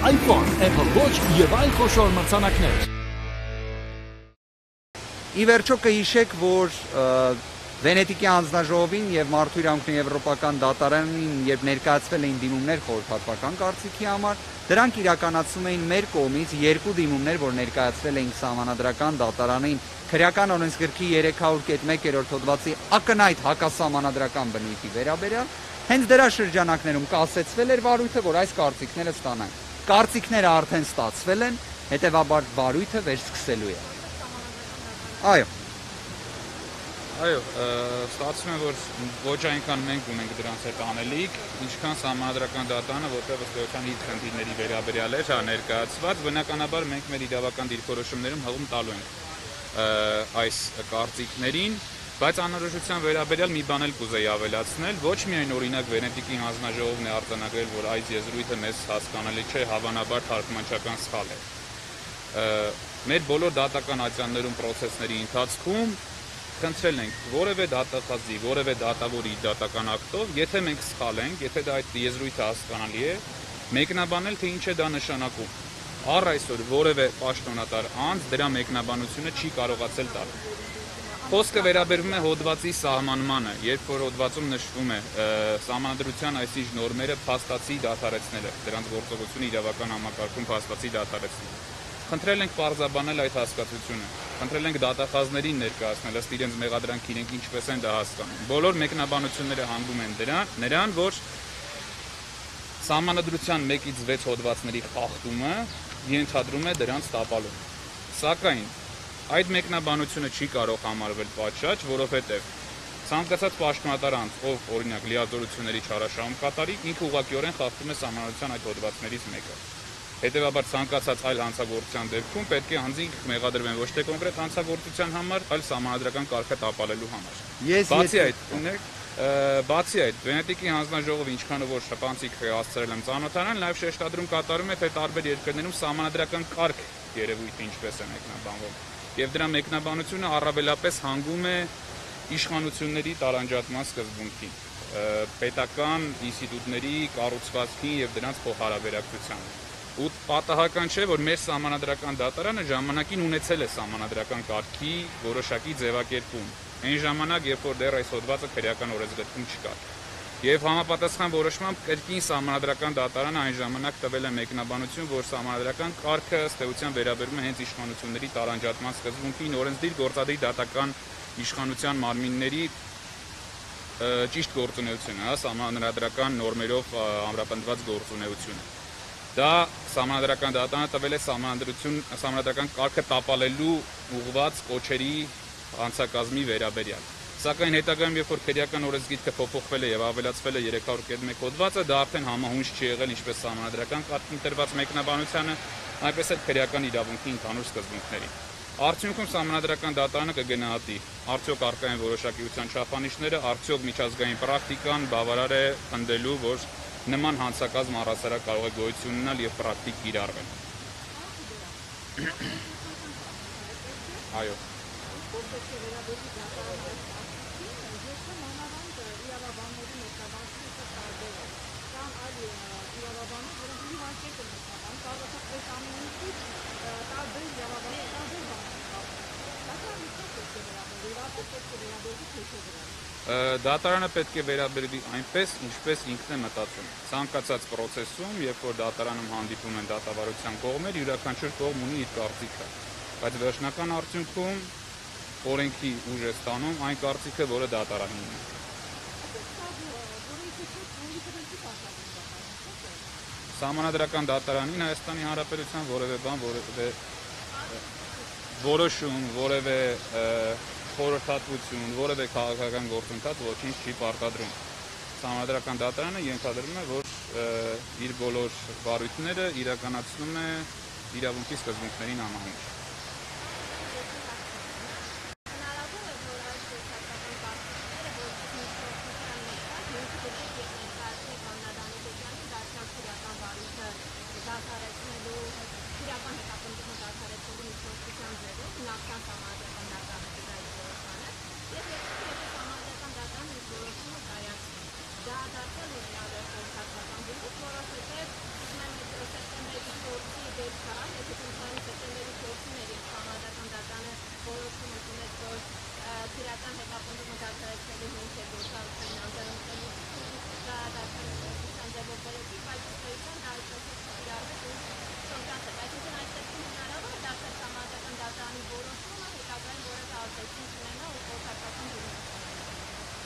iPhone, Apple Watch եւ այլ խոշոր մրցանակներ։ Ի վերջո կհիշեք, որ Վենետիկի հանձնաժողովին եւ Մարդու իրավունքների եվրոպական դատարանին, երբ ներկայացվել էին դիմումներ խորհրդատվական կարծիքի համար, դրանք իրականացում էին մեր կողմից երկու դիմումներ, որ ներկայացվել էին Սահմանադրական դատարանին քրեական օրենսգրքի 300.1 հոդվածի ակնհայտ հակասահմանադրական բնույթի վերաբերյալ, հենց դրա շրջանակներում կասեցվել էր վարույթը, որ այս կարծիքները ստանան։ Կարծիքները արդեն ստացվել են, հետեւաբար վարույթը վերսկսելու է։ Այո, ստացվում է, որ ոչ այնքան մենք ունենք դրանց հետ անելիք, ինչքան Սահմանադրական դատարանը, որտեղ ըստ էության իր խնդիրների վերաբերյալ էր ներկայացված, բնականաբար մենք մեր իրավական դիրքորոշումներում հղում տալու ենք այս կարծիքներին, բայց անորոշության վերաբերյալ մի բան էլ կուզեի ավելացնել, ոչ միայն օրինակ Վենետիկի հանձնաժողովն է արձանագրել, որ այս եզրույթը մեզ հասկանալի չէ, հավանաբար թարգմանչական սխալ է։ Մեր բոլոր դատական ատյաններում պրոցեսների ընթացքում խնդրել ենք որևէ դատախազի, որևէ դատավորի դատական ակտով, եթե մենք սխալ ենք, եթե դա այդ եզրույթը հասկանալի է, մեկնաբանել, թե ինչ է դա նշանակում։ Առ այսօր որևէ պաշտոնատար անձ դրա մեկնաբանությունը չի կարողացել տալ։ Խոսքը վերաբերվում է հոդվածի սահմանմանը, երբ որ հոդվածում նշվում է սահմանադրության այսինչ նորմերը փաստացի դադարեցնելը, դրանց գործողությունը իրավական համակարգում փաստացի դադարեցնելը։ Խնդրել ենք պարզաբանել այդ հասկացությունը, խնդրել ենք դատախազներին ներկայացնել, ըստ իրենց մեղադրանքի իրենք ինչպես են դա հասկանում։ Բոլոր մեկնաբանությունները հանգում են նրան, որ Սահմանադրության 1-ից 6 հոդվածների խախտումը ենթադրում է դրանց տապալում։ Սակայն այդ մեկնաբանությունը չի կարող համարվել պատշաճ, որովհետև ցանկացած պաշտոնատար անձ, ով օրինակ լիազորությունների չարաշահում կատարի, ինքը ուղղակիորեն խախտում է Սահմանադրության այդ հոդվածներից մեկը։ Հետևաբար ցանկացած այլ հանցագործության դեպքում պետք է անձինք մեղադրվեն ոչ թե կոնկրետ հանցագործության համար, այլ սահմանադրական կարգը տապալելու համար։ Բացի այդ, Վենետիկի հանձնաժողովը ինչքանով որ շփանցիկ հասցրել եմ ծանոթանալ, նաև շեշտադրում կատարում է, թե տարբեր երկրներում սահմանադրական կարգ երևույթը ինչպես է մեկնաբանվում։ Եվ դրա մեկնաբանությունը առավելապես հանգում է իշխանությունների տարանջատման սկզբունքին, պետական ինստիտուտների կառուցվածքին եւ դրանց փոխհարաբերակցությանը։ Ու պատահական չէ, որ մեր Սահմանադրական դատարանը ժամանակին ունեցել է սահմանադրական կարգի որոշակի ձևակերպում։ Այն ժամանակ, երբ որ դեռ այս հոդվածը քրեական օրենսգրքում չկար։ Եվ համապատասխան որոշմամբ կրկին Սահմանադրական դատարանը այն ժամանակ տվել է մեկնաբանություն, որ սահմանադրական կարգը ըստ էության վերաբերում է հենց իշխանությունների տարանջատման սկզբունքին, օրենսդիր գործադիր դատական իշխանության մարմինների ճիշտ գործունեությունը, սահմանադրական նորմերով ամրապնդված գործունեությունը։ Դա Սահմանադրական դատարանը տվել է սահմանադրական կարգը տապալելու ուղղված կոչերի հանցակազմի վերաբերյալ։ Սակայն հետագայում, երբ որ քրեական օրենսգիրքը փոփոխվել է եւ ավելացվել է 300.1 հոդվածը, դա արդեն համահունչ չի եղել ինչպես Սահմանադրական կարգին տրված մեկնաբանությանը, այնպես էլ քրեական իրավունքի ընդհանուր սկզբունքներին։ Արդյունքում Սահմանադրական դատարանը կգնահատի, արդյոք առկա են որոշակիության չափանիշները, արդյոք միջազգային պրակտիկան բավարար է ընդելու, որ նման հանցակազմ առհասարակ կարող է գոյություն ունենալ եւ պրակտիկ կիրառվել։ Այո։ Դատարանը պետք է վերաբերվի այնպես, ինչպես ինքն է մտածում։ Ցանկացած պրոցեսում, երբ որ դատարանում հանդիպում են դատավարության կողմեր, յուրաքանչյուր կողմ ունի իր կարծիքը, բայց վերջնական արդյունքում օրենքի ուժ է ստանում այն կարծիքը, որը դատարանին ունի։ Սահմանադրական դատարանին Հայաստանի Հանրապետության որևէ բան, որևէ որոշում, որևէ խորհրդատվություն, որևէ քաղաքական գործընթաց ոչինչ չի պարտադրում։ Սահմանադրական դատարանը ենթադրում է, որ իր բոլոր վարույթները իրականացնում է իրավունքի սկզբունքներին համահունչ։ Դա դարձել է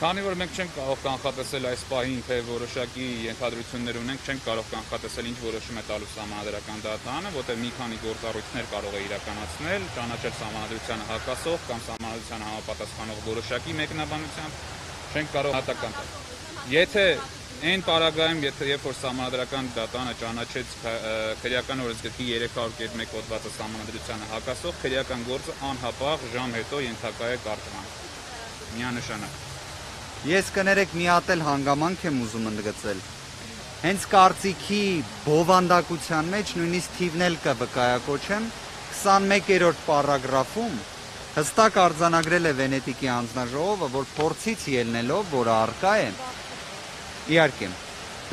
Քանի որ մենք չենք կարող կանխատեսել այս պահին, թե որոշակի ենթադրություններ ունենք, չենք կարող կանխատեսել ինչ որոշում է տալու Սահմանադրական դատարանը, որտեղ մի քանի գործառույթներ կարող է իրականացնել, ճանաչել Սահմանադրությանը հակասող կամ Սահմանադրությանը համապատասխանող որոշակի մեկնաբանությամբ, չենք կարող հատական տալ։ Եթե այն պարագայում, երբ որ Սահմանադրական դատարանը ճանաչեց քրեական օրենսգրքի 301 հոդվածը Սահմանադրությանը հակասող, քրեական գործը անհապաղ ժամ հետո ենթակա է կարգման։ Միանշանակ։ Ես կներեք մի հատ էլ հանգամանք եմ ուզում ընդգծել։ Հենց կարծիքի բովանդակության մեջ նույնիսկ թիվն էլ կվկայակոչեմ 21-րդ պարագրաֆում հստակ արձանագրել է Վենետիկի հանձնաժողովը, որ փորձից ելնելով, որը առկա է, իհարկե,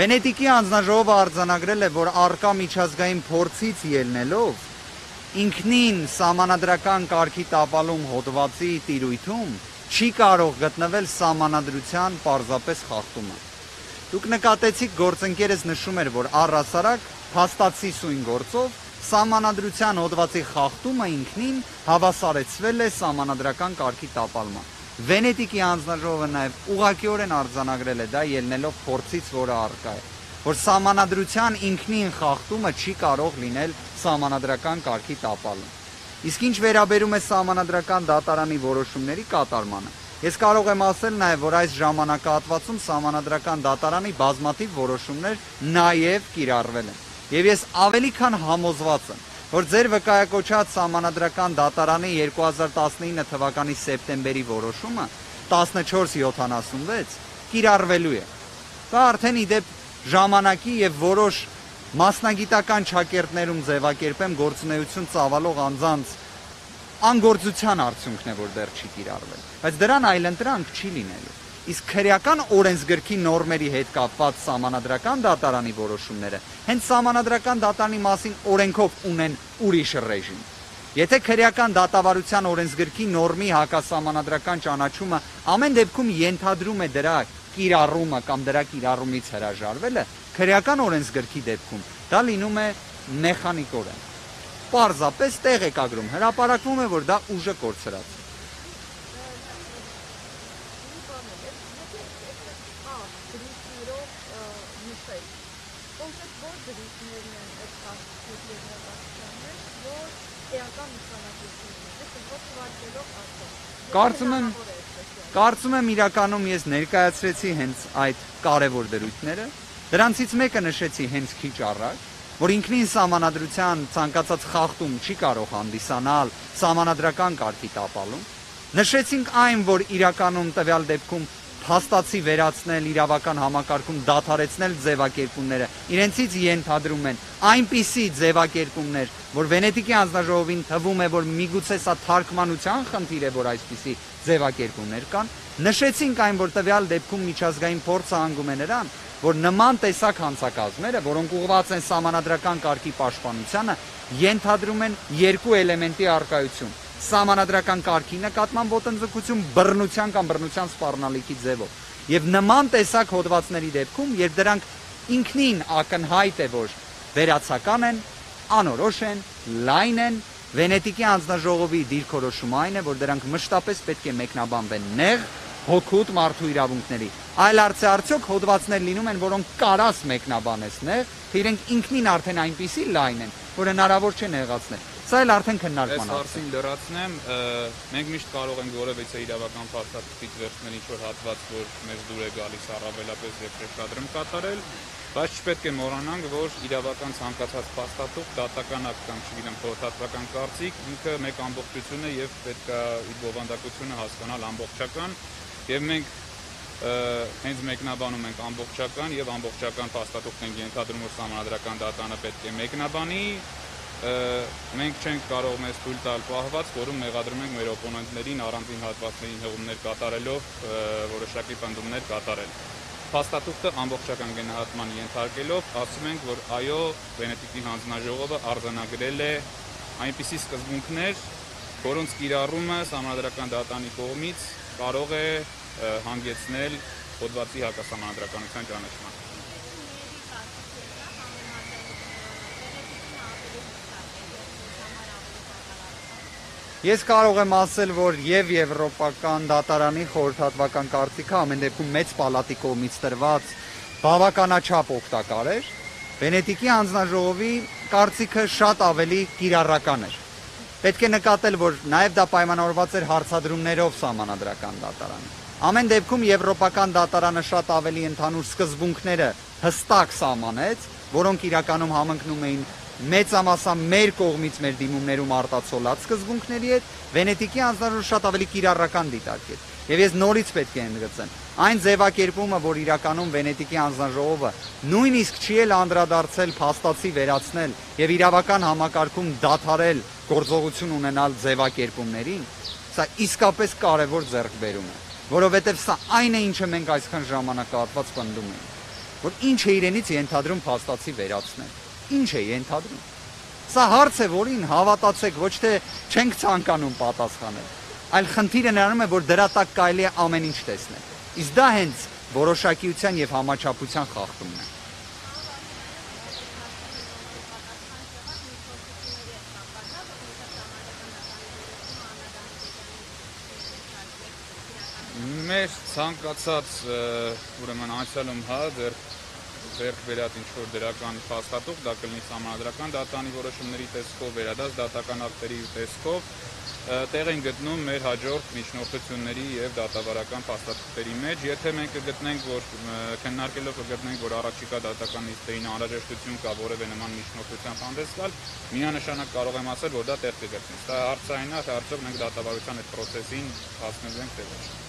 Վենետիկի հանձնաժողովը արձանագրել է, որ առկա միջազգային փորձից ելնելով ինքնին Սահմանադրական կարգի տապալում հոդվածի տիրույթում չի կարող գտնվել Սահմանադրության պարզապես խախտումը։ Դուք նկատեցիք գործընկերս նշում էր, որ առհասարակ փաստացի սույն գործով Սահմանադրության հոդվածի խախտումը ինքնին հավասարեցվել է Սահմանադրական կարգի տապալման։ Վենետիկի հանձնաժողովը նաև ուղղակիորեն արձանագրել է դա ելնելով փորձից, որը առկա է, որ Սահմանադրության ինքնին խախտումը չի կարող լինել Սահմանադրական կարգի տապալում։ Իսկ ինչ վերաբերում է Սահմանադրական դատարանի որոշումների կատարմանը, ես կարող եմ ասել նաև, որ այս ժամանակահատվածում Սահմանադրական դատարանի բազմաթիվ որոշումներ նաև կիրառվել են։ Եվ ես ավելի քան համոզված եմ, որ ձեր վկայակոչած Սահմանադրական դատարանի 2019 թվականի սեպտեմբերի որոշումը 1476 կիրառվելու է։ Դա արդեն իդեպ ժամանակի եւ որոշ մասնագիտական ճակերտներում ձևակերպեմ գործունեություն ծավալող անձանց անգործության արդյունքն է, որ դեռ չի կիրառվել, բայց դրան այլընտրանք չի լինելու։ Իսկ քրեական օրենսգրքի նորմերի հետ կապված Սահմանադրական դատարանի որոշումները հենց Սահմանադրական դատարանի մասին օրենքով ունեն ուրիշ ռեժիմ։ Եթե քրեական դատավարության օրենսգրքի նորմի հակասահմանադրական ճանաչումը ամեն դեպքում ենթադրում է դրա կիրառումը կամ դրա կիրառումից հրաժարվելը, քրեական օրենսգրքի դեպքում դա լինում է մեխանիկորեն։ Պարզապես տեղեկագրում հրապարակվում է, որ դա ուժը կորցրած է։ Կարծում եմ իրականում ես ներկայացրեցի հենց այդ կարևոր դրույթները, դրանցից մեկը նշեցի հենց քիչ առաջ, որ ինքնին Սահմանադրության ցանկացած խախտում չի կարող հանդիսանալ Սահմանադրական կարգի տապալում, նշեցինք այն, որ իրականում տվյալ դեպքում փաստացի վերացնել իրավական համակարգում դադարեցնել ձևակերպումները, իրենցից ենթադրում են այնպիսի ձևակերպումներ, որ Վենետիկի հանձնաժողովին թվում է, որ միգուցե սա թարգմանության խնդիր է, որ այսպիսի ձևակերպումներ կան, նշեցինք այն, որ տվյալ դեպքում միջազգային փորձը հանգում է նրան, որ նման տեսակ հանցակազմերը, որոնք ուղղված են Սահմանադրական կարգի պաշտպանությանը, ենթադրում են երկու էլեմենտի առկայություն՝ Սահմանադրական կարգի նկատմամբ ոտնձգություն բռնության կամ բռնության սպառնալիքի ձևով։ Եվ նման տեսակ հոդվածների դեպքում, երբ դրանք ինքնին ակնհայտ է, որ վերացական են, անորոշ են, լայն են, Վենետիկի հանձնաժողովի դիրքորոշումը այն է, որ դրանք մշտապես պետք է մեկնաբանվեն նեղ, հոգուտ մարդու իրավունքների։ Այլ արդյոք հոդվածներ լինում են, որոնք կարաս մեկնաբանես նեղ, թե իրենք ինքնին արդեն այնպիսի լայն են, որ հնարավոր չէ նեղացնել։ Սա էլ արդեն քննարկման հարց է։ Այս հարցին լրացնեմ, մենք միշտ կարող ենք որևէ իրավական փաստաթղթից վերցնել ինչ-որ հատված, որ մեզ դուր է գալիս առավելապես եփրեշտադրում կատարել, բայց չպետք է մոռանանք, որ իրավական ցանկացած փաստաթուղթ, դատական ակտ կամ չգիտեմ խորհրդատվական կարծիք ինքը մեկ ամբողջություն է եւ պետք է իր բովանդակությունը հասկանալ ամբողջական, եւ մենք հենց մեկնաբանում ենք ամբողջական եւ ամբողջական փաստաթուղթ ենք ենթադրում, որ Սահմանադրական դատարանը պետք է մեկնաբանի, մենք չենք կարող մեզ թույլ տալ պահված, որում մեղադրում ենք մեր օպոնենտներին առանձին հատվածներին հղումներ կատարելով որոշակի պնդումներ կատարել։ Փաստաթուղթը ամբողջական գնահատման ենթարկելով ասում ենք, որ այո, Վենետիկի հանձնաժողովը արձանագրել է այնպիսի սկզբունքներ, որոնց կիրառումը Սահմանադրական դատարանի կողմից կարող է հանգեցնել հոդվածի հակասահմանադրականության ճանաչման։ Ես կարող եմ ասել, որ եւ Եվրոպական դատարանի խորհրդատվական կարծիքը ամեն դեպքում մեծ պալատի կողմից տրված բավականաչափ օգտակար էր, Վենետիկի հանձնաժողովի կարծիքը շատ ավելի կիրառական էր։ Պետք է նկատել, որ նաեւ դա պայմանավորված էր հարցադրումներով Սահմանադրական դատարանի։ Ամեն դեպքում Եվրոպական դատարանը շատ ավելի ընդհանուր սկզբունքները հստակ սահմանեց, որոնք իրականում համընկնում էին մեծամասամբ մեր կողմից մեր դիմումներում արտացոլած սկզբունքների հետ, Վենետիկի հանձնաժողովը շատ ավելի կիրառական դիտարկեց։ Եվ ես նորից պետք է ընդգծեմ, այն ձևակերպումը, որ իրականում Վենետիկի հանձնաժողովը նույնիսկ չի էլ անդրադարձել փաստացի վերացնել եւ իրավական համակարգում դադարել գործողություն ունենալ ձևակերպումներին, սա իսկապես կարևոր ձեռքբերում է, որովհետեւ սա այն է, ինչը մենք այսքան ժամանակահատված պնդում ենք, որ ինչ է իրենից ենթադրում փաստացի վերացնել։ Ինչ է ենթադրում։ Սա հարց է, որին հավատացեք, ոչ թե չենք ցանկանում պատասխանել, այլ խնդիրը նրանում է, որ դրա տակ կարելի է ամեն ինչ տեսնել։ Իսկ դա հենց որոշակիության եւ համաչափության խախտումն է։ Մեր ցանկացած ուրեմն անցյալում ձեռք բերած ինչ-որ դրական փաստաթուղթ, դա կլինի Սահմանադրական դատարանի որոշումների տեսքով, վերադարձ դատական ակտերի տեսքով, տեղ են գտնում մեր հաջորդ միջնորդությունների եւ դատավարական փաստաթղթերի մեջ, եթե մենք կգտնենք, որ քննարկելով կգտնենք, որ առաջիկա դատական նիստերին անհրաժեշտություն կա որևէ նման միջնորդության հանդես գալ, միանշանակ կարող եմ ասել, որ դա տեղ կգտնի։ Սա հարցային է, թե արդյոք մենք դատավարության այդ process-ին հասնելու ենք թե ոչ։